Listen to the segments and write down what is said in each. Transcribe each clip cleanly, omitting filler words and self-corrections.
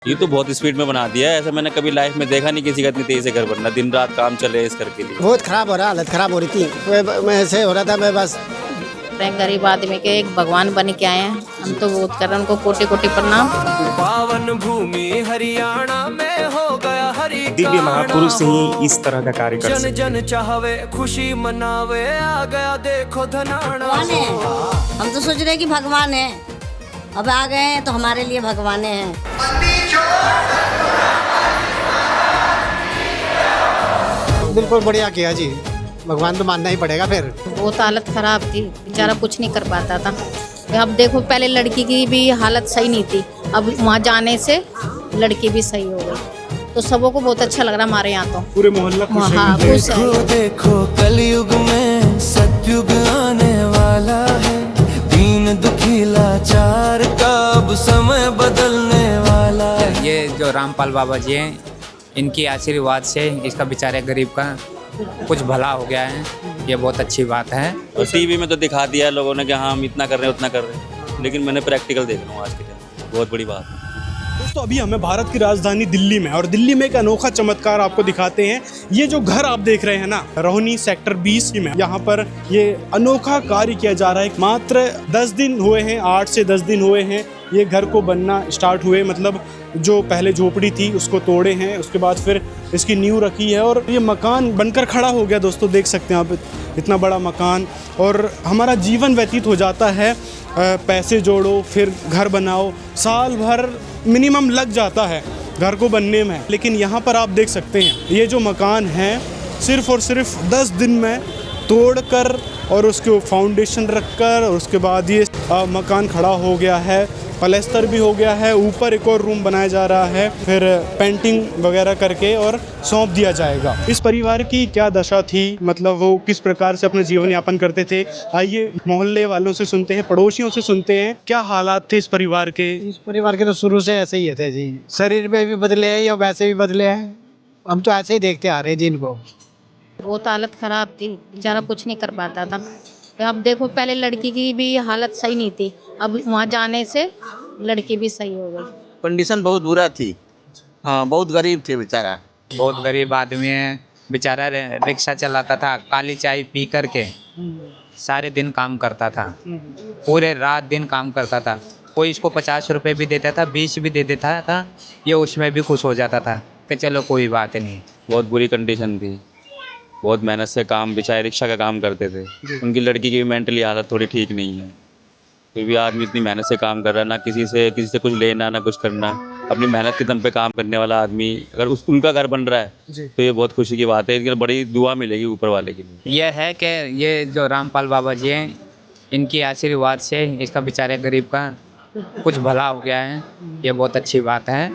ये तो बहुत स्पीड में बना दिया है। ऐसा मैंने कभी लाइफ में देखा नहीं किसी का इतनी तेजी से घर बनना, दिन रात काम चले इस घर के लिए। बहुत खराब हो रहा, हालत खराब हो रही थी। मैं ऐसे हो रहा था, मैं बस गरीब आदमी के एक भगवान बन के आए हैं। हम तो बहुत कर रहे हैं, उनको कोटि कोटि प्रणाम। पावन भूमि हरियाणा में हो गया हरि दिव्य महापुरुष ही इस तरह का कार्य कर जन सकते जन चाहवे खुशी मनावे आ गया देखो धनाना। हम तो सोच रहे हैं कि भगवान है, अब आ गए हैं तो हमारे लिए भगवान हैं। बिल्कुल बढ़िया किया जी। भगवान तो मानना ही पड़ेगा फिर। बहुत हालत खराब थी, बेचारा कुछ नहीं कर पाता था। अब देखो, पहले लड़की की भी हालत सही नहीं थी, अब वहाँ जाने से लड़की भी सही हो गई, तो सबों को बहुत अच्छा लग रहा हमारे यहाँ। तो पूरे मोहल्ला खुश है। हाँ, खुश है। देखो देखो कलयुग में सतयुग आने वाला है, दीन दुखी लाचार का अब समय बदलने वाला है। ये जो रामपाल बाबा जी हैं, इनकी आशीर्वाद से इसका बेचारे गरीब का कुछ भला हो गया है। ये बहुत अच्छी बात है। और टीवी में तो दिखा दिया है लोगों ने कि हाँ हम इतना कर रहे हैं उतना कर रहे हैं, लेकिन मैंने प्रैक्टिकल देख रहा हूँ आज के दिन। बहुत बड़ी बात है। दोस्तों अभी हमें भारत की राजधानी दिल्ली में, और दिल्ली में एक अनोखा चमत्कार आपको दिखाते हैं। ये जो घर आप देख रहे हैं ना, रोहिणी सेक्टर 20 में, यहाँ पर ये अनोखा कार्य किया जा रहा है। मात्र 10 दिन हुए हैं, 8 से 10 दिन हुए हैं ये घर को बनना स्टार्ट हुए। मतलब जो पहले झोपड़ी थी उसको तोड़े हैं, उसके बाद फिर इसकी नींव रखी है और ये मकान बनकर खड़ा हो गया। दोस्तों देख सकते हैं आप, इतना बड़ा मकान। और हमारा जीवन व्यतीत हो जाता है, पैसे जोड़ो फिर घर बनाओ, साल भर मिनिमम लग जाता है घर को बनने में। लेकिन यहाँ पर आप देख सकते हैं ये जो मकान है, सिर्फ और सिर्फ 10 दिन में तोड़कर और उसके फाउंडेशन रखकर और उसके बाद ये मकान खड़ा हो गया है। पलस्तर भी हो गया है, ऊपर एक और रूम बनाया जा रहा है, फिर पेंटिंग वगैरह करके और सौंप दिया जाएगा। इस परिवार की क्या दशा थी, मतलब वो किस प्रकार से अपना जीवन यापन करते थे, आइए मोहल्ले वालों से सुनते हैं, पड़ोसियों से सुनते हैं क्या हालात थे इस परिवार के। इस परिवार के तो शुरू से ऐसे ही थे जी। शरीर में भी बदले हैं या वैसे भी बदले हैं, हम तो ऐसे ही देखते आ रहे हैं जी इनको। बहुत हालत खराब थी, बेचारा कुछ नहीं कर पाता था। अब देखो, पहले लड़की की भी हालत सही नहीं थी, अब वहाँ जाने से लड़की भी सही हो गई। कंडीशन बहुत बुरा थी। हाँ, बहुत गरीब थे बेचारा। बहुत गरीब आदमी है बेचारा, रिक्शा चलाता था, काली चाय पी करके सारे दिन काम करता था, पूरे रात दिन काम करता था। कोई इसको 50 रुपए भी देता था, 20 भी दे देता था, ये उसमें भी खुश हो जाता था कि चलो कोई बात नहीं। बहुत बुरी कंडीशन थी, बहुत मेहनत से काम, बेचारे रिक्शा का काम करते थे। उनकी लड़की की भी मेंटली हालत थोड़ी ठीक नहीं है, फिर भी आदमी इतनी मेहनत से काम कर रहा है, ना किसी से कुछ लेना ना कुछ करना, अपनी मेहनत के दम पे काम करने वाला आदमी अगर उनका घर बन रहा है तो ये बहुत खुशी की बात है। इसके बड़ी दुआ मिलेगी ऊपर वाले के लिए। यह है कि ये जो रामपाल बाबा जी हैं, इनकी आशीर्वाद से इसका बेचारे गरीब का कुछ भला हो गया है। ये बहुत अच्छी बात है।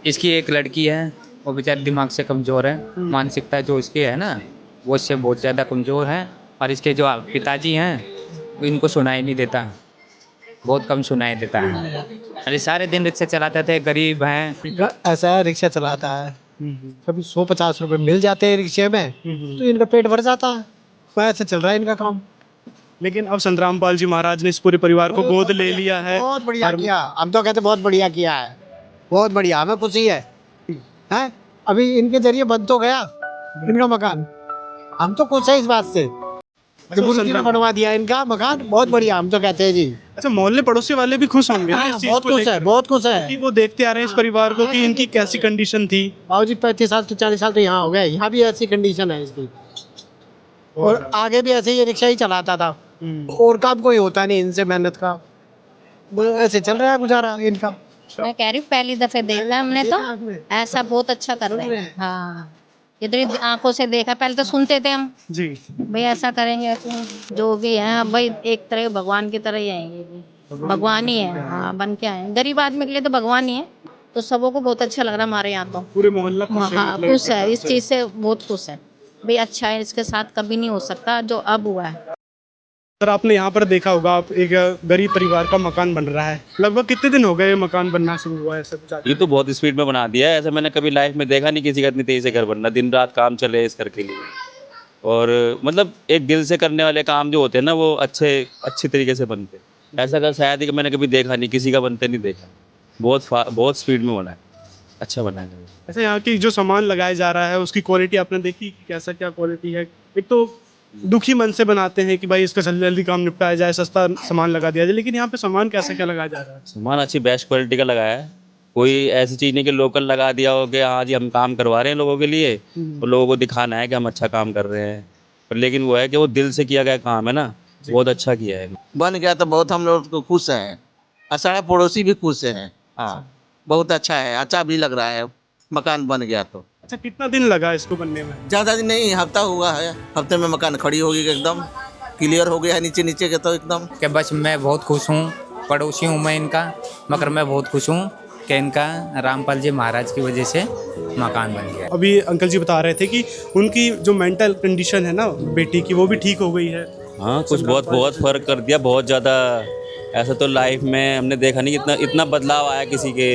इसकी एक लड़की है, वो बेचारे दिमाग से कमज़ोर है, मानसिकता जो इसकी है ना वो इससे बहुत ज़्यादा कमज़ोर है। और इसके जो पिताजी हैं इनको सुनाई नहीं देता, बहुत कम सुनाई देता है। अरे सारे दिन रिक्शा चलाते थे, गरीब हैं। ऐसा है, रिक्शा चलाता है, कभी 100-50 रुपए मिल जाते हैं रिक्शे में तो इनका पेट भर जाता है। ऐसे चल रहा है इनका काम। लेकिन अब संत रामपाल जी महाराज ने इस पूरे परिवार को गोद ले लिया है। बहुत बढ़िया किया, हम तो कहते बहुत बढ़िया किया है, बहुत बढ़िया, हमें खुशी है। हैं? अभी इनके जरिए बन तो गया इनका मकान, हम तो खुश है इस बात से। गुरुजी ने बनवा दिया इनका मकान, बहुत बढ़िया, हम तो कहते हैं जी। अच्छा, मोहल्ले पड़ोसी वाले भी खुश होंगे ना इस चीज बहुत को खुश है, लेकर? बहुत खुश है। कि वो देखते आ रहे हैं इस परिवार को कि इनकी कैसी कंडीशन थी। बाबूजी 35 साल से 40 साल तो यहाँ हो गए, यहाँ भी ऐसी कंडीशन है इसकी। और आगे भी ऐसे ही रिक्शा ही चलाता था, और काम कोई होता नहीं इनसे मेहनत का, ऐसे चल रहा है गुजारा इनका। मैं कह रही हूँ, पहली दफे देखा हमने तो ऐसा बहुत अच्छा कर रहे हैं। हाँ, ये तो आंखों से देखा, पहले तो सुनते थे हम जी, भाई ऐसा करेंगे, जो भी है भाई एक तरह भगवान की तरह ही आएंगे, भगवान ही है। हाँ, बन के आए, गरीब आदमी के लिए तो भगवान ही है। तो सबों को बहुत अच्छा लग रहा है हमारे यहाँ तो। पूरे मोहल्ला खुश है, हाँ, मतलब खुश है, इस चीज़ से बहुत खुश है भाई। अच्छा है, इसके साथ कभी नहीं हो सकता जो अब हुआ है। सर आपने यहाँ पर देखा होगा, आप एक गरीब परिवार का मकान बन रहा है। लगभग कितने दिन हो गए ये मकान बनना शुरू हुआ है? सब ये तो बहुत स्पीड में बना दिया है। ऐसा मैंने कभी लाइफ में देखा नहीं किसी का इतनी तेजी से घर बनना, दिन रात काम चले इस घर के लिए। और मतलब एक दिल से करने वाले काम जो होते हैं ना वो अच्छे तरीके से बनते हैं। ऐसा का शायद ही कि मैंने कभी देखा नहीं, किसी का बनते नहीं देखा। बहुत स्पीड में बना है, अच्छा बना है। अच्छा, यहाँ की जो सामान लगाया जा रहा है उसकी क्वालिटी आपने देखी कि कैसा क्या क्वालिटी है? एक तो दुखी मन से बनाते हैं कि भाई इसका जल्दी जल्दी काम निपटाया जाए, सस्ता सामान लगा दिया जाए, लेकिन यहाँ पे सामान कैसा क्या लगाया जा रहा है? सामान अच्छी बेस्ट क्वालिटी का लगाया है, कोई ऐसी चीज़ नहीं कि लोकल लगा दिया हो कि हाँ जी हम काम करवा रहे हैं लोगों के लिए और लोगों को दिखाना है कि हम अच्छा काम कर रहे हैं, पर लेकिन वो है कि वो दिल से किया गया काम है ना, बहुत अच्छा किया है। बन गया तो बहुत हम लोग को खुश हैं और सारे पड़ोसी भी खुश हैं। हाँ, बहुत अच्छा है, अच्छा भी लग रहा है मकान बन गया तो। अच्छा, कितना दिन लगा इसको बनने में? ज़्यादा दिन नहीं, हफ्ता हुआ है, हफ्ते में मकान खड़ी होगी, एकदम क्लियर हो गया है नीचे नीचे के तो एकदम। कि बस मैं बहुत खुश हूँ, पड़ोसी हूँ मैं इनका, मगर मैं बहुत खुश हूँ कि इनका रामपाल जी महाराज की वजह से मकान बन गया। अभी अंकल जी बता रहे थे कि उनकी जो मेंटल कंडीशन है ना बेटी की, वो भी ठीक हो गई है। हाँ, कुछ बहुत फ़र्क कर दिया, बहुत ज़्यादा। ऐसा तो लाइफ में हमने देखा नहीं कि इतना बदलाव आया किसी के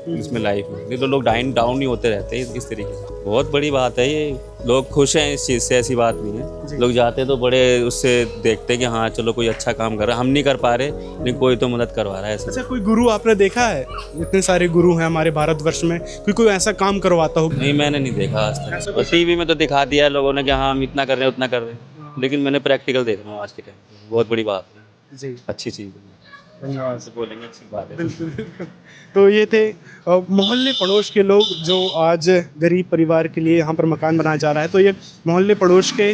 इसमें लाइफ में, नहीं तो लोग डाउन ही होते रहते हैं इस तरीके से। बहुत बड़ी बात है ये, लोग खुश हैं इस चीज़ से, ऐसी बात नहीं है। लोग जाते हैं तो बड़े उससे देखते हैं कि हाँ चलो कोई अच्छा काम कर रहा है, हम नहीं कर पा रहे लेकिन कोई तो मदद करवा रहा है ऐसे। अच्छा, कोई गुरु आपने देखा है? इतने सारे गुरु हैं हमारे भारतवर्ष में, कोई ऐसा काम करवाता हो? नहीं, मैंने नहीं देखा आज तक। बस टीवी में तो दिखा दिया लोगों ने कि हाँ हम इतना कर रहे हैं उतना कर रहे हैं, लेकिन मैंने प्रैक्टिकल देख रहा हूँ आज के टाइम। बहुत बड़ी बात है जी, अच्छी चीज़ है, धन्यवाद से बोलेंगे, अच्छी बात है। बिल्कुल। तो ये थे मोहल्ले पड़ोस के लोग जो आज गरीब परिवार के लिए यहाँ पर मकान बनाया जा रहा है। तो ये मोहल्ले पड़ोस के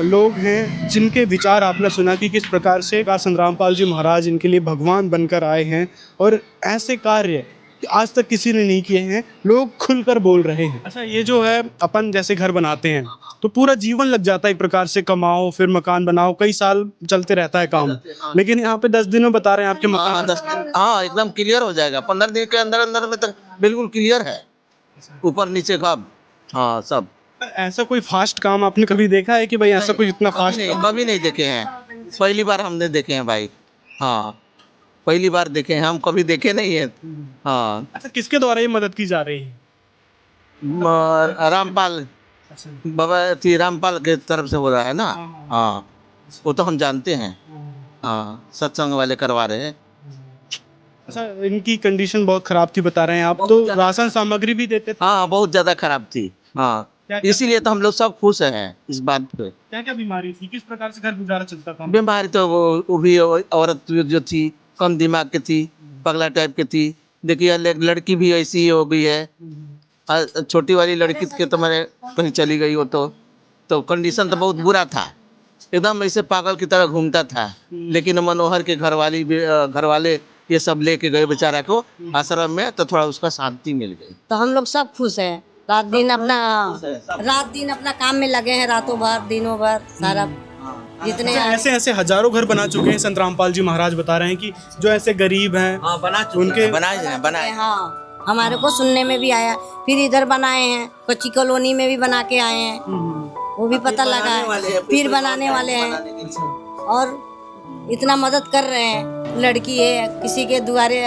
लोग हैं जिनके विचार आपने सुना कि किस प्रकार से संत रामपाल जी महाराज इनके लिए भगवान बनकर आए हैं और ऐसे कार्य आज तक किसी ने नहीं किए हैं, लोग खुलकर बोल रहे हैं। अच्छा, ये जो है अपन जैसे घर बनाते हैं तो पूरा जीवन लग जाता है एक प्रकार से, कमाओ फिर मकान बनाओ, कई साल चलते रहता है काम, लेकिन यहाँ पे 10 दिन में बता रहे हैं आपके मकान। हाँ 10 दिन, हाँ एकदम क्लियर हो जाएगा, 15 दिन के अंदर अंदर में तक बिल्कुल क्लियर है, ऊपर नीचे का। हाँ सब। ऐसा कोई फास्ट काम आपने कभी देखा है कि भाई ऐसा कुछ इतना फास्ट? कभी नहीं देखे हैं, पहली बार हमने देखे हैं भाई। हाँ, पहली बार देखे हैं हम, कभी देखे नहीं है। हाँ। अच्छा, किसके द्वारा ये मदद की जा रही है? रामपाल बाबा थी, रामपाल के तरफ से हो रहा है ना। हाँ, वो तो हम जानते हैं। हाँ, सत्संग वाले करवा रहे हैं। अच्छा, इनकी कंडीशन बहुत खराब थी बता रहे हैं आप, तो राशन सामग्री भी देते थे? हाँ, बहुत ज्यादा खराब थी। हाँ, इसीलिए तो हम लोग सब खुश हैं इस बात पे। क्या क्या बीमारी थी, किस प्रकार से घर गुजारा चलता था? बीमारी तो वो भी औरत जो थी कम दिमाग की थी, पगला टाइप की थी। देखिए लड़की भी ऐसी ही हो गई है, छोटी वाली लड़की के तो मैंने कहीं चली गई हो तो कंडीशन तो बहुत बुरा था, एकदम ऐसे पागल की तरह घूमता था। लेकिन मनोहर के घर वाले ये सब लेके गए बेचारा को आश्रम में, तो थोड़ा उसका शांति मिल गई। तो हम लोग सब खुश हैं, रात दिन अपना काम में लगे हैं, रातों भर दिनों भर सारा जितने। ऐसे ऐसे हजारों घर बना चुके हैं संत रामपाल जी महाराज बता रहे हैं कि जो ऐसे गरीब हैं उनके बनाए। हाँ, हमारे को सुनने में भी आया, फिर इधर बनाए हैं, कच्ची कॉलोनी में भी बना के आए हैं, वो भी पता लगा है, फिर बनाने वाले हैं और इतना मदद कर रहे हैं। लड़की है, किसी के दुआरे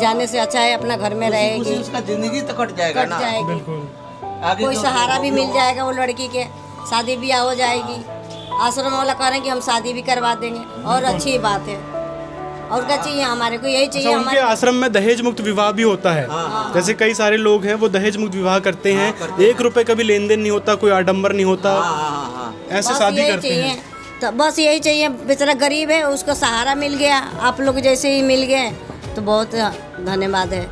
जाने से अच्छा है अपना घर में रहेगी, उसका जिंदगी तो कट जाएगा ना। कोई सहारा भी मिल जाएगा वो लड़की के, शादी ब्याह हो जाएगी। आश्रम वाला कह रहे हैं कि हम शादी भी करवा देंगे, और अच्छी बात है। और क्या चाहिए हमारे को, यही चाहिए। उनके आश्रम में दहेज मुक्त विवाह भी होता है। जैसे कई सारे लोग हैं वो दहेज मुक्त विवाह करते हैं, 1 रुपए का भी लेन देन नहीं होता, कोई आडंबर नहीं होता, ऐसे शादी करते हैं। तो बस यही चाहिए, बेचारा गरीब है उसको सहारा मिल गया, आप लोग जैसे ही मिल गए तो बहुत धन्यवाद है।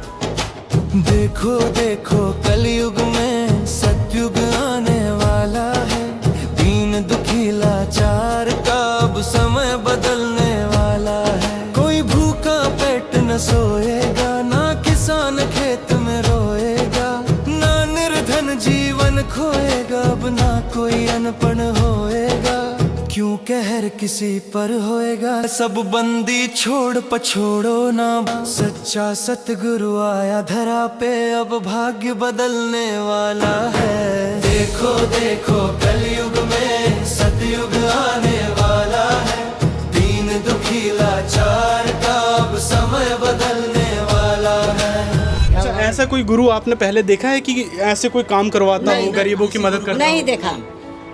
देखो देखो कलयुग में सतयुग आने वाला है, दीन दुखी लाचार का अब समय बदलने वाला है। कोई भूखा पेट न सोएगा, ना किसान खेत में रोएगा, ना निर्धन जीवन खोएगा, अब ना कोई अनपढ़ होएगा। क्यों कहर किसी पर होएगा, सब बंदी छोड़ पछोड़ो ना, सच्चा सतगुरु आया धरा पे, अब भाग्य बदलने वाला है। देखो देखो कलयुग में सतयुग आने वाला है, दीन दुखी लाचार का अब समय बदलने वाला है। अच्छा, ऐसा कोई गुरु आपने पहले देखा है कि ऐसे कोई काम करवाता हो, गरीबों की मदद करता हो? नहीं देखा,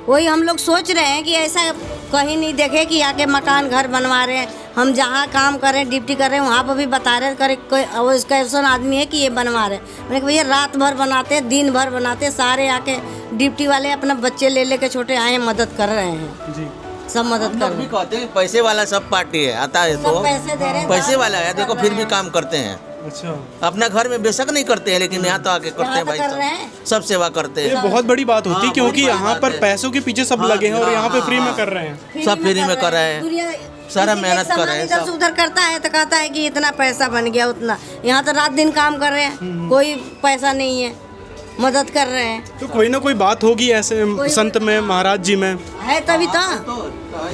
वही हम लोग सोच रहे हैं कि ऐसा कहीं नहीं देखे कि आके मकान घर बनवा रहे हैं। हम जहाँ काम कर रहे हैं, ड्यूटी कर रहे हैं, वहाँ पर भी बता रहे हैं करे कोई वो इसका ऐसा आदमी है कि ये बनवा रहे हैं। मैंने कहा भैया रात भर बनाते हैं, दिन भर बनाते हैं, सारे आके ड्यूटी वाले अपना बच्चे ले लेके छोटे आए हैं, मदद कर रहे हैं जी। सब मदद कर रहे हैं। कहते हैं पैसे वाला सब पार्टी है, आता है तो सब पैसे दे रहे हैं, पैसे वाला है, देखो फिर भी काम करते हैं। अच्छा, अपना घर में बेशक नहीं करते हैं, लेकिन यहाँ तो आके करते हैं यहाँ तो भाई कर रहे साहब, हैं। सब सेवा करते ये हैं। बहुत बड़ी बात होती है हाँ, क्योंकि बहुत बड़ी यहाँ बात पर है। पैसों के पीछे सब लगे हैं और यहाँ पे फ्री में कर रहे हैं। सब फ्री में कर रहे हैं, दुनिया सारा किसी मेहनत एक कर सामान रहे हैं इधर सब। से उधर करता है तो कहता है कि इतना पैसा बन गया उतना। यहाँ तो रात दिन काम कर रहे हैं, कोई पैसा नहीं है, मदद कर रहे हैं। तो कोई ना कोई बात होगी ऐसे संत में, महाराज जी में। है तभी तो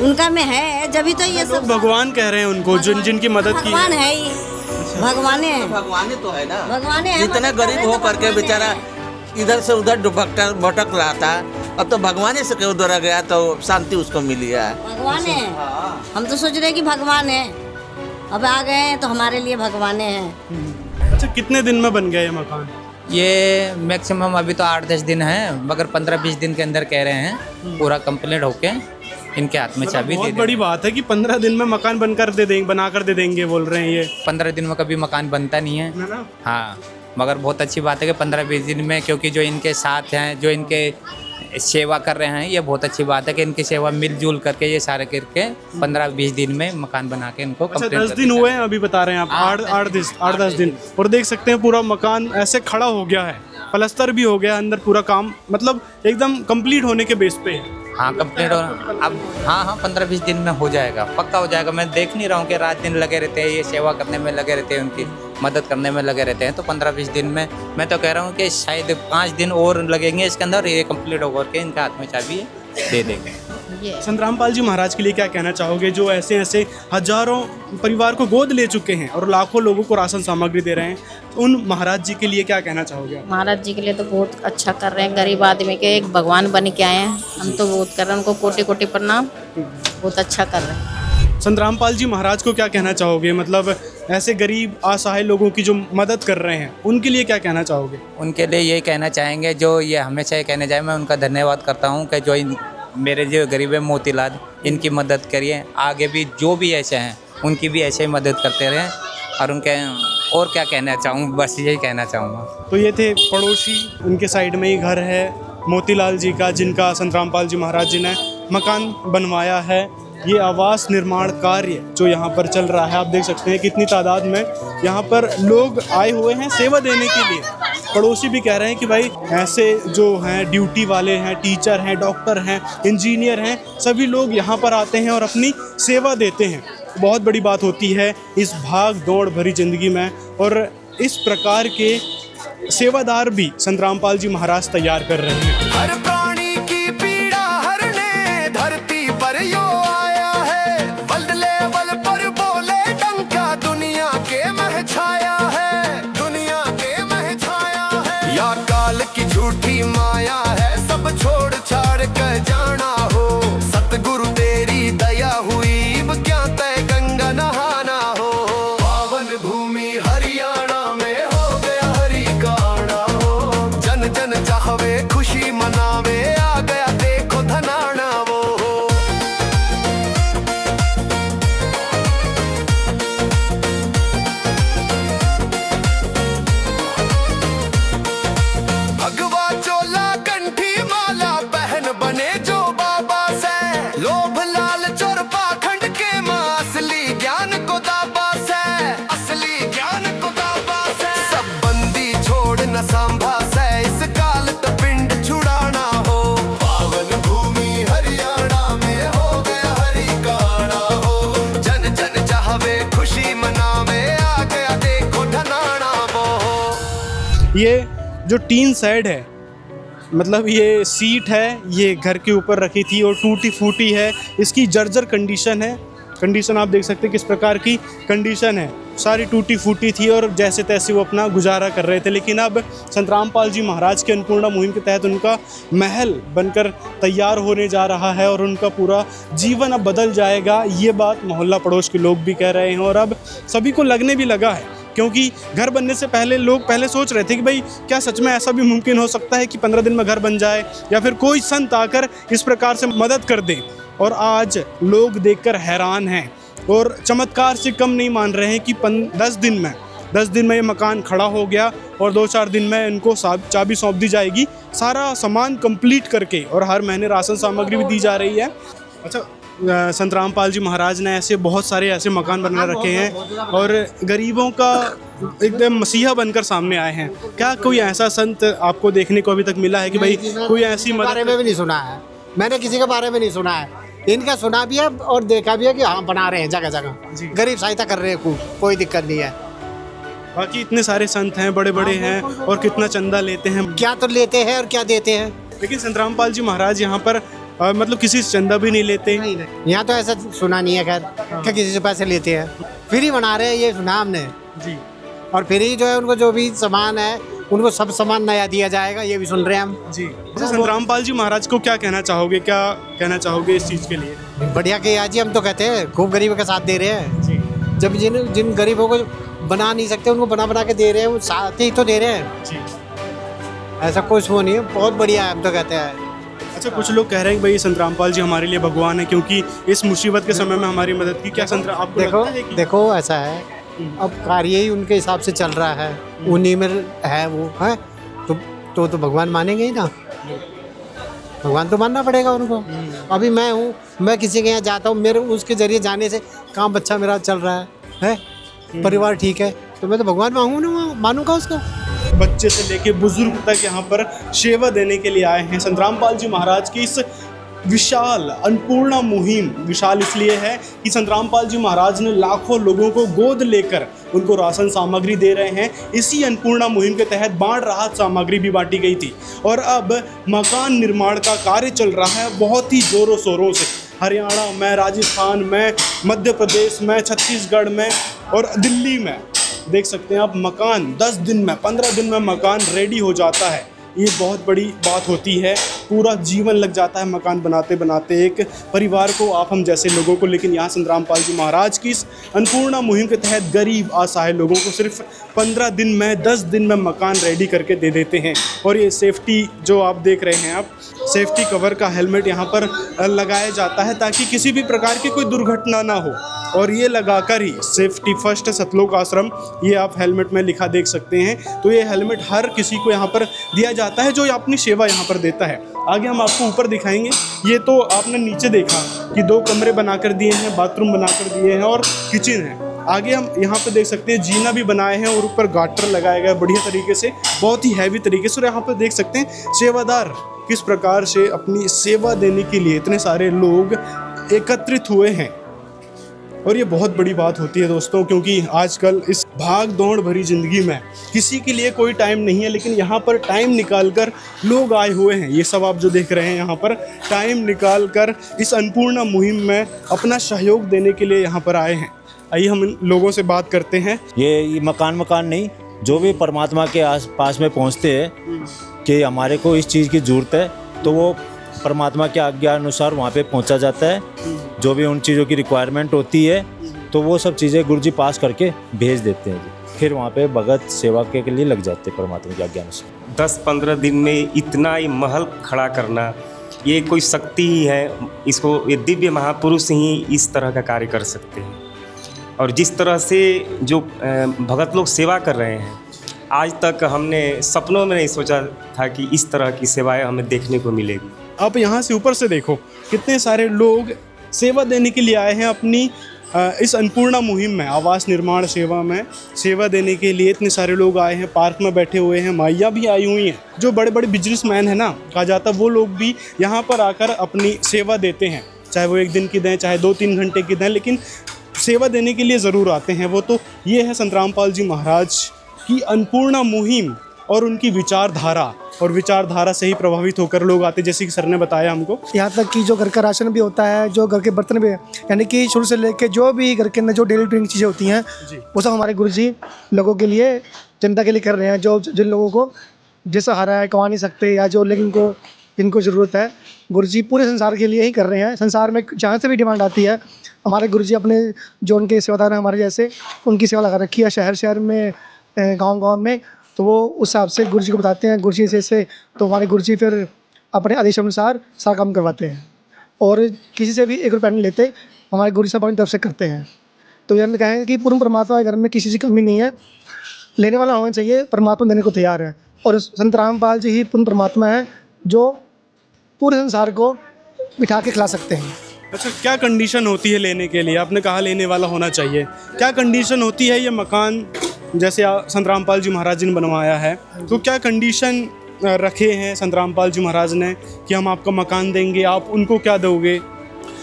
उनका में है, जब तो ये लोग सब भगवान कह रहे हैं उनको, जिनकी मदद की भगवान है। है ही, भगवान है, भगवान तो है ना, भगवान है। जितना मदद गरीब कर रहे हो तो करके भगवान बेचारा है। इधर से उधर भटक रहा था, अब तो भगवान से क्यों उधर गया तो शांति उसको मिली है। भगवान है, हम तो सोच रहे हैं कि भगवान है, अब आ गए हैं तो हमारे लिए भगवान है। अच्छा, कितने दिन में बन गया ये मकान? ये मैक्सिमम अभी तो 8-10 दिन है, मगर 15-20 दिन के अंदर कह रहे हैं पूरा कंप्लीट होके इनके हाथ में चाबी दे बहुत देंगे। बड़ी बात है कि 15 दिन में मकान बनाकर दे देंगे बोल रहे हैं ये, 15 दिन में कभी मकान बनता नहीं है। है ना? हाँ, मगर बहुत अच्छी बात है कि 15-20 दिन में, क्योंकि जो इनके साथ हैं, जो इनके सेवा कर रहे हैं, ये बहुत अच्छी बात है कि इनकी सेवा मिलजुल करके ये सारे करके 15-20 दिन में मकान बना के इनको अच्छा, कंप्लीट 10 दिन हुए हैं अभी बता रहे हैं आप, 8-10 दिन, और देख सकते हैं पूरा मकान ऐसे खड़ा हो गया है, प्लास्टर भी हो गया अंदर, पूरा काम मतलब एकदम कंप्लीट होने के बेस पे है। हाँ कंप्लीट हो अब। हाँ 15-20 दिन में हो जाएगा, पक्का हो जाएगा। मैं देख नहीं रहा हूँ कि रात दिन लगे रहते हैं, ये सेवा करने में लगे रहते हैं, उनकी मदद करने में लगे रहते हैं। तो 15-20 दिन में मैं तो कह रहा हूँ कि शायद 5 दिन और लगेंगे इसके अंदर, ये कंप्लीट होकर के इनके हाथ में चाबी दे देंगे। ये संत रामपाल जी महाराज के लिए क्या कहना चाहोगे, जो ऐसे ऐसे हजारों परिवार को गोद ले चुके हैं और लाखों लोगों को राशन सामग्री दे रहे हैं, तो उन महाराज जी के लिए क्या कहना चाहोगे आप? महाराज जी के लिए तो बहुत अच्छा कर रहे हैं, गरीब आदमी के एक भगवान बन के आए हैं, हम तो बहुत कर रहे हैं, उनको कोटि कोटि प्रणाम, बहुत अच्छा कर रहे हैं। संत रामपाल जी महाराज को क्या कहना चाहोगे, मतलब ऐसे गरीब असहाय लोगों की जो मदद कर रहे हैं, उनके लिए क्या कहना चाहोगे? उनके लिए यही कहना चाहेंगे, जो ये हमेशा ये कहने जाए, मैं उनका धन्यवाद करता हूँ कि जो मेरे जो गरीब है मोतीलाल, इनकी मदद करिए, आगे भी जो भी ऐसे हैं उनकी भी ऐसे ही मदद करते रहें। और उनके और क्या कहना चाहूँ, बस यही कहना चाहूँगा। तो ये थे पड़ोसी, उनके साइड में ही घर है मोतीलाल जी का, जिनका संत रामपाल जी महाराज जी ने मकान बनवाया है। ये आवास निर्माण कार्य जो यहाँ पर चल रहा है, आप देख सकते हैं कितनी तादाद में यहाँ पर लोग आए हुए हैं सेवा देने के लिए। पड़ोसी भी कह रहे हैं कि भाई ऐसे जो हैं ड्यूटी वाले हैं, टीचर हैं, डॉक्टर हैं, इंजीनियर हैं, सभी लोग यहाँ पर आते हैं और अपनी सेवा देते हैं। बहुत बड़ी बात होती है इस भाग दौड़ भरी ज़िंदगी में, और इस प्रकार के सेवादार भी संत रामपाल जी महाराज तैयार कर रहे हैं। हर प्राणी की पीड़ा हरने धरती पर यो आया है, वर्ल्ड लेवल पर बोले डंका, दुनिया के मह छाया है, दुनिया के मह छाया है। या काल की झूठी माया है, सब छोड़ छाड़ कर जाना हो, सतगुरु तेरी दया हुई, अब क्या तय गंगा नहाना हो। पावन भूमि हरियाणा में हो गया हरि का आना हो, जन जन चाहवे खुशी मनावे, आ गया देखो धनाना वो। भगवा चोला कंठी माला पहन बने जो बाबा से, लोभ लालच और पाखंड के मां असली ज्ञान को दाबा से, असली ज्ञान को दाबा से। सब बंदी छोड़ न सांभा से, इस काल तो पिंड छुड़ाना हो। पावन भूमि हरियाणा में हो गया हरि का आना हो, जन जन चाहवे खुशी मनावे, आ गया देखो धनाना वो। ये जो टीन शेड है, मतलब ये सीट है, ये घर के ऊपर रखी थी और टूटी फूटी है, इसकी जर्जर कंडीशन है। कंडीशन आप देख सकते हैं किस प्रकार की कंडीशन है, सारी टूटी फूटी थी और जैसे तैसे वो अपना गुजारा कर रहे थे। लेकिन अब संत रामपाल जी महाराज के अन्नपूर्णा मुहिम के तहत उनका महल बनकर तैयार होने जा रहा है और उनका पूरा जीवन अब बदल जाएगा। ये बात मोहल्ला पड़ोस के लोग भी कह रहे हैं और अब सभी को लगने भी लगा है क्योंकि घर बनने से पहले लोग पहले सोच रहे थे कि भाई क्या सच में ऐसा भी मुमकिन हो सकता है कि 15 दिन में घर बन जाए, या फिर कोई संत आकर इस प्रकार से मदद कर दे। और आज लोग देखकर हैरान हैं और चमत्कार से कम नहीं मान रहे हैं कि 10 दिन में ये मकान खड़ा हो गया और 2-4 दिन में इनको चाबी सौंप दी जाएगी, सारा सामान कंप्लीट करके, और हर महीने राशन सामग्री भी दी जा रही है। अच्छा, संत रामपाल जी महाराज ने ऐसे बहुत सारे ऐसे मकान बना रखे हैं और गरीबों का एकदम मसीहा बनकर सामने आए हैं। क्या कोई ऐसा संत आपको देखने को अभी तक मिला है कि भाई कोई ऐसी बारे में भी नहीं सुना है, मैंने किसी के बारे में नहीं सुना है। इनका सुना भी है और देखा भी है कि हाँ बना रहे हैं जगह जगह, गरीब सहायता कर रहे हैं, कोई दिक्कत नहीं है। बाकी इतने सारे संत हैं, बड़े बड़े हैं, और कितना चंदा लेते हैं, क्या तो लेते हैं और क्या देते हैं। लेकिन संत रामपाल जी महाराज यहाँ पर मतलब किसी से चंदा भी नहीं लेते। यहाँ तो ऐसा सुना नहीं है खैर क्या किसी से पैसे लेते हैं, फ्री बना रहे हैं ये सुना हमने जी। और फ्री जो है उनको जो भी सामान है उनको सब सामान नया दिया जाएगा, ये भी सुन रहे हैं हम जी। संत रामपाल जी महाराज को क्या कहना चाहोगे, क्या कहना चाहोगे इस चीज़ के लिए? बढ़िया किया जी, हम तो कहते हैं खूब गरीबों का साथ दे रहे हैं जी। जब जिन गरीबों को बना नहीं सकते उनको बना के दे रहे हैं, वो साथ ही तो दे रहे हैं जी। ऐसा कुछ वो नहीं है, बहुत बढ़िया है, हम तो कहते हैं। अच्छा, कुछ लोग कह रहे हैं कि भाई संत रामपाल जी हमारे लिए भगवान है क्योंकि इस मुसीबत के समय में हमारी मदद की। क्या संत आपको लगता है कि... देखो ऐसा है, अब कार्य ही उनके हिसाब से चल रहा है, उन्हीं में है वो है, तो भगवान मानेंगे ही ना, भगवान तो मानना पड़ेगा उनको। अभी मैं हूँ, मैं किसी के यहाँ जाता हूँ, मेरे उसके जरिए जाने से काम बच्चा मेरा चल रहा है, परिवार ठीक है, तो मैं तो भगवान मानूंगा उसका। बच्चे से लेके बुजुर्ग तक यहाँ पर सेवा देने के लिए आए हैं। संत रामपाल जी महाराज की इस विशाल अन्नपूर्णा मुहिम विशाल इसलिए है कि संत रामपाल जी महाराज ने लाखों लोगों को गोद लेकर उनको राशन सामग्री दे रहे हैं। इसी अन्नपूर्णा मुहिम के तहत बाढ़ राहत सामग्री भी बांटी गई थी और अब मकान निर्माण का कार्य चल रहा है बहुत ही जोरों शोरों से। हरियाणा में, राजस्थान में, मध्य प्रदेश में, छत्तीसगढ़ में और दिल्ली में देख सकते हैं आप, मकान 10 दिन में, 15 दिन में मकान रेडी हो जाता है। ये बहुत बड़ी बात होती है, पूरा जीवन लग जाता है मकान बनाते बनाते एक परिवार को, आप हम जैसे लोगों को। लेकिन यहाँ संत रामपाल जी महाराज की इस अन्नपूर्णा मुहिम के तहत गरीब असहाय लोगों को सिर्फ 15 दिन में, 10 दिन में मकान रेडी करके दे देते हैं। और ये सेफ्टी जो आप देख रहे हैं, आप सेफ्टी कवर का हेलमेट यहाँ पर लगाया जाता है ताकि किसी भी प्रकार की कोई दुर्घटना ना हो। और ये लगाकर ही सेफ्टी फर्स्ट सतलोक आश्रम, ये आप हेलमेट में लिखा देख सकते हैं। तो ये हेलमेट हर किसी को यहाँ पर दिया जाता है जो अपनी सेवा यहाँ पर देता है। आगे हम आपको ऊपर दिखाएंगे। ये तो आपने नीचे देखा कि 2 कमरे बनाकर दिए हैं, बाथरूम बनाकर दिए हैं और किचन है। आगे हम यहाँ पे देख सकते हैं जीना भी बनाए हैं और ऊपर गाटर लगाया गया बढ़िया तरीके से, बहुत ही हैवी तरीके से। और यहाँ पे देख सकते हैं सेवादार किस प्रकार से अपनी सेवा देने के लिए इतने सारे लोग एकत्रित हुए हैं। और ये बहुत बड़ी बात होती है दोस्तों, क्योंकि आजकल इस भाग दौड़ भरी ज़िंदगी में किसी के लिए कोई टाइम नहीं है, लेकिन यहाँ पर टाइम निकाल कर लोग आए हुए हैं। ये सब आप जो देख रहे हैं यहाँ पर टाइम निकाल कर इस अन्नपूर्णा मुहिम में अपना सहयोग देने के लिए यहाँ पर आए हैं। आइए हम इन लोगों से बात करते हैं। ये मकान नहीं, जो भी परमात्मा के आस पास में पहुँचते हैं कि हमारे को इस चीज़ की ज़रूरत है, तो वो परमात्मा के आज्ञा अनुसार वहाँ पे पहुँचा जाता है। जो भी उन चीज़ों की रिक्वायरमेंट होती है तो वो सब चीज़ें गुरुजी पास करके भेज देते हैं जी। फिर वहाँ पे भगत सेवा के लिए लग जाते हैं परमात्मा के आज्ञा अनुसार। 10-15 दिन में इतना ही महल खड़ा करना, ये कोई शक्ति ही है। इसको ये दिव्य महापुरुष ही इस तरह का कार्य कर सकते हैं। और जिस तरह से जो भगत लोग सेवा कर रहे हैं, आज तक हमने सपनों में नहीं सोचा था कि इस तरह की सेवाएं हमें देखने को मिलेगी। आप यहाँ से ऊपर से देखो कितने सारे लोग सेवा देने के लिए आए हैं अपनी इस अन्नपूर्णा मुहिम में, आवास निर्माण सेवा में सेवा देने के लिए इतने सारे लोग आए हैं। पार्क में बैठे हुए हैं, माइयाँ भी आई हुई हैं। जो बड़े बड़े बिजनेसमैन हैं ना, कहा जाता है, वो लोग भी यहाँ पर आकर अपनी सेवा देते हैं, चाहे वो 1 दिन की दें, चाहे 2-3 घंटे की दें, लेकिन सेवा देने के लिए ज़रूर आते हैं वो। तो ये है संत रामपाल जी महाराज की अन्नपूर्णा मुहिम और उनकी विचारधारा, और विचारधारा से ही प्रभावित होकर लोग आते, जैसे कि सर ने बताया हमको। यहाँ तक कि जो घर का राशन भी होता है, जो घर के बर्तन भी है, यानी कि शुरू से लेके जो भी घर के अंदर जो डेली ड्रिंक चीज़ें होती हैं, वो सब हमारे गुरुजी लोगों के लिए, जनता के लिए कर रहे हैं। जो जिन लोगों को जैसा हारा है, कमा नहीं सकते, या जो लेकिन को जिनको ज़रूरत है, गुरु जी पूरे संसार के लिए ही कर रहे हैं। संसार में जहाँ से भी डिमांड आती है, हमारे गुरु जी अपने जो उनके सेवादार हैं हमारे जैसे, उनकी सेवा लगा रखी है शहर शहर में, गांव-गांव में। तो वो उस हिसाब से गुरु जी को बताते हैं, गुरु जी से तो हमारे गुरु जी फिर अपने आदेश अनुसार सारा काम करवाते हैं और किसी से भी 1 रुपया नहीं लेते, हमारे गुरु साहब अपनी तरफ से करते हैं। तो ये कहें कि पूर्ण परमात्मा के घर में किसी की कमी नहीं है, लेने वाला होना चाहिए, परमात्मा देने को तैयार है। और संत रामपाल जी ही पूर्ण परमात्मा है जो पूरे संसार को बिठा के खिला सकते हैं। अच्छा, क्या कंडीशन होती है लेने के लिए? आपने कहा लेने वाला होना चाहिए, क्या कंडीशन होती है? ये मकान जैसे संत रामपाल जी महाराज जी ने बनवाया है, तो क्या कंडीशन रखे हैं संत रामपाल जी महाराज ने कि हम आपका मकान देंगे, आप उनको क्या दोगे?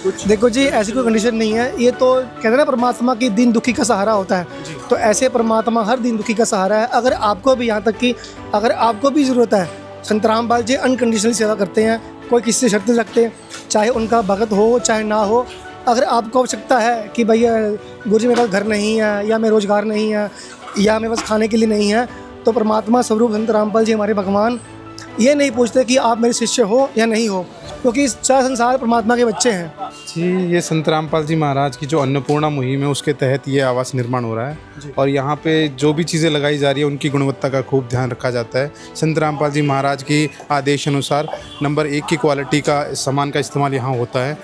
कुछ देखो जी, ऐसी कोई कंडीशन नहीं है। ये तो कहते हैं ना, परमात्मा की दीन दुखी का सहारा होता है, तो ऐसे परमात्मा हर दीन दुखी का सहारा है। अगर आपको भी, यहाँ तक कि अगर आपको भी ज़रूरत है, संत रामपाल जी अनकंडीशनल सेवा करते हैं, कोई किसी से शर्त नहीं रखते, चाहे उनका भगत हो चाहे ना हो। अगर आपको आवश्यकता है कि भैया गुरु जी मेरे पास घर नहीं है, या मेरे रोज़गार नहीं है, या मेरे पास खाने के लिए नहीं है, तो परमात्मा स्वरूप संत रामपाल जी हमारे भगवान ये नहीं पूछते कि आप मेरे शिष्य हो या नहीं हो, क्योंकि सारा संसार परमात्मा के बच्चे हैं। जी, ये संत रामपाल जी महाराज की जो अन्नपूर्णा मुहिम है उसके तहत ये आवास निर्माण हो रहा है और यहाँ पे जो भी चीज़ें लगाई जा रही है उनकी गुणवत्ता का खूब ध्यान रखा जाता है। संत रामपाल जी महाराज की आदेश अनुसार नंबर 1 की क्वालिटी का सामान का इस्तेमाल यहाँ होता है,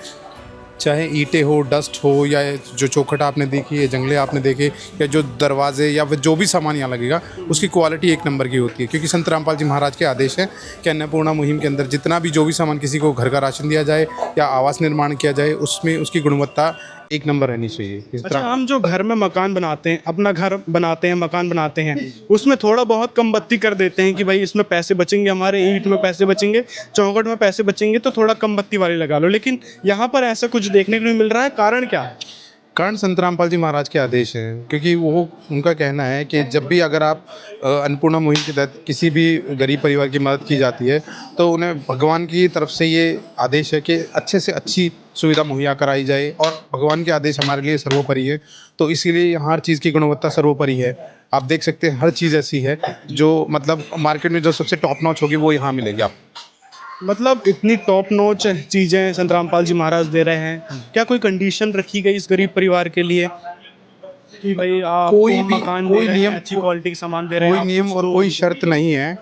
चाहे ईंटें हो, डस्ट हो, या जो चौखट आपने देखी है, जंगले आपने देखे, या जो दरवाजे या जो भी सामान यहाँ लगेगा उसकी क्वालिटी 1 नंबर की होती है। क्योंकि संत रामपाल जी महाराज के आदेश है कि अन्नपूर्णा मुहिम के अंदर जितना भी जो भी सामान किसी को घर का राशन दिया जाए या आवास निर्माण किया जाए, उसमें उसकी गुणवत्ता 1 नंबर रहनी चाहिए। अच्छा, हम जो घर में मकान बनाते हैं, अपना घर बनाते हैं, मकान बनाते हैं, उसमें थोड़ा बहुत कम बत्ती कर देते हैं कि भाई इसमें पैसे बचेंगे, हमारे ईंट में पैसे बचेंगे, चौखट में पैसे बचेंगे, तो थोड़ा कम बत्ती वाली लगा लो। लेकिन यहाँ पर ऐसा कुछ देखने को नहीं मिल रहा है, कारण क्या है? कारण संत रामपाल जी महाराज के आदेश हैं, क्योंकि वो उनका कहना है कि जब भी अगर आप अन्नपूर्णा मुहिम के तहत किसी भी गरीब परिवार की मदद की जाती है तो उन्हें भगवान की तरफ से ये आदेश है कि अच्छे से अच्छी सुविधा मुहैया कराई जाए, और भगवान के आदेश हमारे लिए सर्वोपरि है, तो इसीलिए हर चीज़ की गुणवत्ता सर्वोपरि है। आप देख सकते हैं हर चीज़ ऐसी है जो मतलब मार्केट में जो सबसे टॉप नॉच होगी वो यहाँ मिलेगी आप। मतलब इतनी टॉप नॉच चीज़ें संत रामपाल जी महाराज दे रहे हैं, क्या कोई कंडीशन रखी गई इस गरीब परिवार के लिए कि भाई आप कोई भी मकान कोई दे रहे हैं, नियम, अच्छी क्वालिटी का सामान दे रहे हैं? कोई नियम और कोई शर्त नहीं है।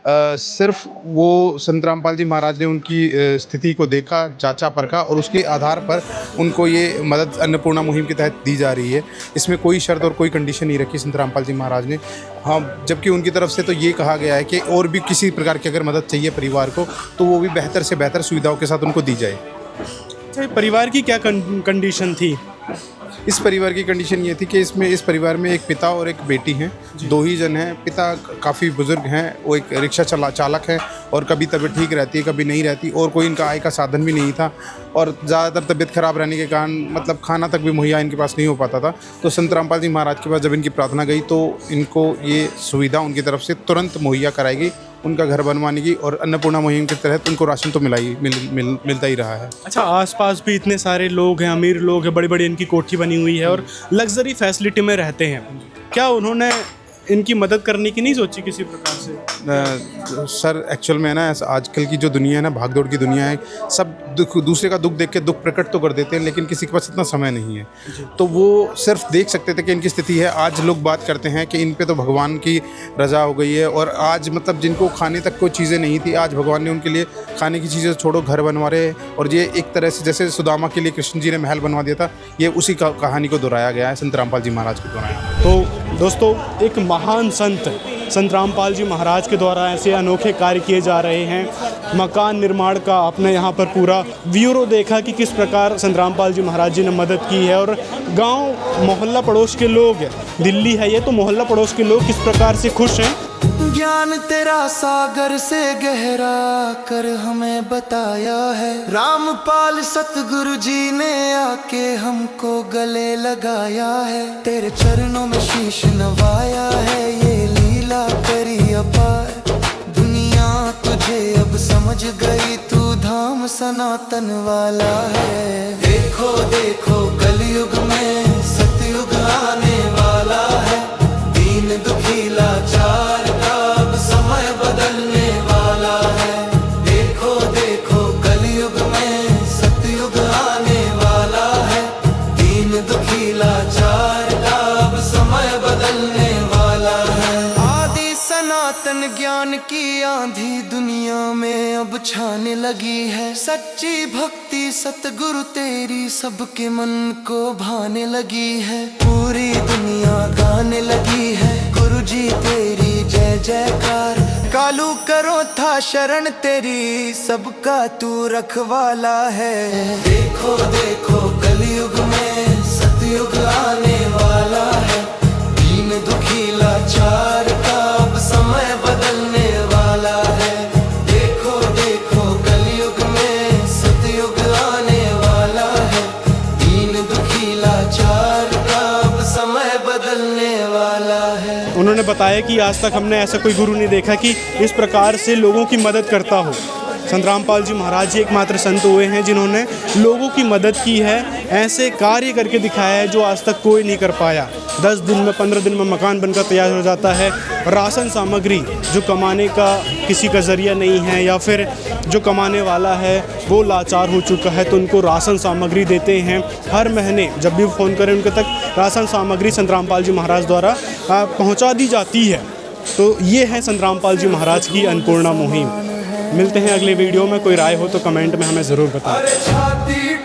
सिर्फ वो संत रामपाल जी महाराज ने उनकी स्थिति को देखा, जांचा परखा, और उसके आधार पर उनको ये मदद अन्नपूर्णा मुहिम के तहत दी जा रही है। इसमें कोई शर्त और कोई कंडीशन नहीं रखी संत रामपाल जी महाराज ने। हाँ, जबकि उनकी तरफ से तो ये कहा गया है कि और भी किसी प्रकार की अगर मदद चाहिए परिवार को तो वो भी बेहतर से बेहतर सुविधाओं के साथ उनको दी जाए। अच्छा, परिवार की क्या कंडीशन थी? इस परिवार की कंडीशन ये थी कि इस परिवार में एक पिता और एक बेटी हैं, 2 ही जन हैं। पिता काफ़ी बुजुर्ग हैं, वो एक रिक्शा चालक हैं और कभी तबीयत ठीक रहती है कभी नहीं रहती, और कोई इनका आय का साधन भी नहीं था, और ज़्यादातर तबीयत खराब रहने के कारण मतलब खाना तक भी मुहैया इनके पास नहीं हो पाता था। तो संत रामपाल जी महाराज के पास जब इनकी प्रार्थना गई तो इनको ये सुविधा उनकी तरफ से तुरंत मुहैया कराई गई, उनका घर बनवाने की, और अन्नपूर्णा मुहिम के तहत उनको राशन तो मिलता ही रहा है। अच्छा, आसपास भी इतने सारे लोग हैं, अमीर लोग हैं, बड़ी बड़ी इनकी कोठी बनी हुई है और लग्जरी फैसिलिटी में रहते हैं, क्या उन्होंने इनकी मदद करने की नहीं सोची किसी प्रकार से? सर एक्चुअल में ना आजकल की जो दुनिया है ना, भागदौड़ की दुनिया है, सब दूसरे का दुख देख के दुख प्रकट तो कर देते हैं, लेकिन किसी के पास इतना समय नहीं है। तो वो सिर्फ देख सकते थे कि इनकी स्थिति है। आज लोग बात करते हैं कि इन पे तो भगवान की रजा हो गई है, और आज मतलब जिनको खाने तक कोई चीज़ें नहीं थी, आज भगवान ने उनके लिए खाने की चीज़ें छोड़ो घर बनवा रहे हैं। और ये एक तरह से जैसे सुदामा के लिए कृष्ण जी ने महल बनवा दिया था, ये उसी कहानी को दोहराया गया है संत रामपाल जी महाराज के द्वारा। तो दोस्तों, एक महान संत रामपाल जी महाराज के द्वारा ऐसे अनोखे कार्य किए जा रहे हैं। मकान निर्माण का आपने यहाँ पर पूरा ब्यूरो देखा कि किस प्रकार संत रामपाल जी महाराज जी ने मदद की है, और गांव मोहल्ला पड़ोस के लोग, दिल्ली है ये, तो मोहल्ला पड़ोस के लोग किस प्रकार से खुश हैं। ज्ञान तेरा सागर से गहरा कर हमें बताया है, रामपाल सतगुरु जी ने आके हमको गले लगाया है। तेरे चरणों में शीश नवाया है, ये लीला करी अपार, दुनिया तुझे अब समझ गई, तू धाम सनातन वाला है। देखो देखो कलयुग में सतयुग आने वाला है, दीन दुखी लाचार का अब समय बदलने वाला है। देखो की आंधी दुनिया में अब छाने लगी है, सच्ची भक्ति सतगुरु तेरी सबके मन को भाने लगी है। पूरी दुनिया गाने लगी है गुरु जी तेरी जय जयकार, कालू करो था शरण तेरी सबका तू रखवाला है। देखो देखो कलयुग में सतयुग आने वाला है, दीन दुखी लाचार का अब समय बदलने वाला है। देखो देखो कलयुग में सतयुग आने वाला है, दीन दुखी लाचार का अब समय बदलने वाला है। उन्होंने बताया कि आज तक हमने ऐसा कोई गुरु नहीं देखा कि इस प्रकार से लोगों की मदद करता हो। संत रामपाल जी महाराज जी एकमात्र संत हुए हैं जिन्होंने लोगों की मदद की है, ऐसे कार्य करके दिखाया है जो आज तक कोई नहीं कर पाया। 10 दिन में 15 दिन में मकान बनकर तैयार हो जाता है। राशन सामग्री जो कमाने का किसी का ज़रिया नहीं है या फिर जो कमाने वाला है वो लाचार हो चुका है तो उनको राशन सामग्री देते हैं। हर महीने जब भी फ़ोन करें उनके तक राशन सामग्री संत रामपाल जी महाराज द्वारा पहुँचा दी जाती है। तो ये है संत रामपाल जी महाराज की अन्नपूर्णा मुहिम। मिलते हैं अगले वीडियो में। कोई राय हो तो कमेंट में हमें ज़रूर बताएं।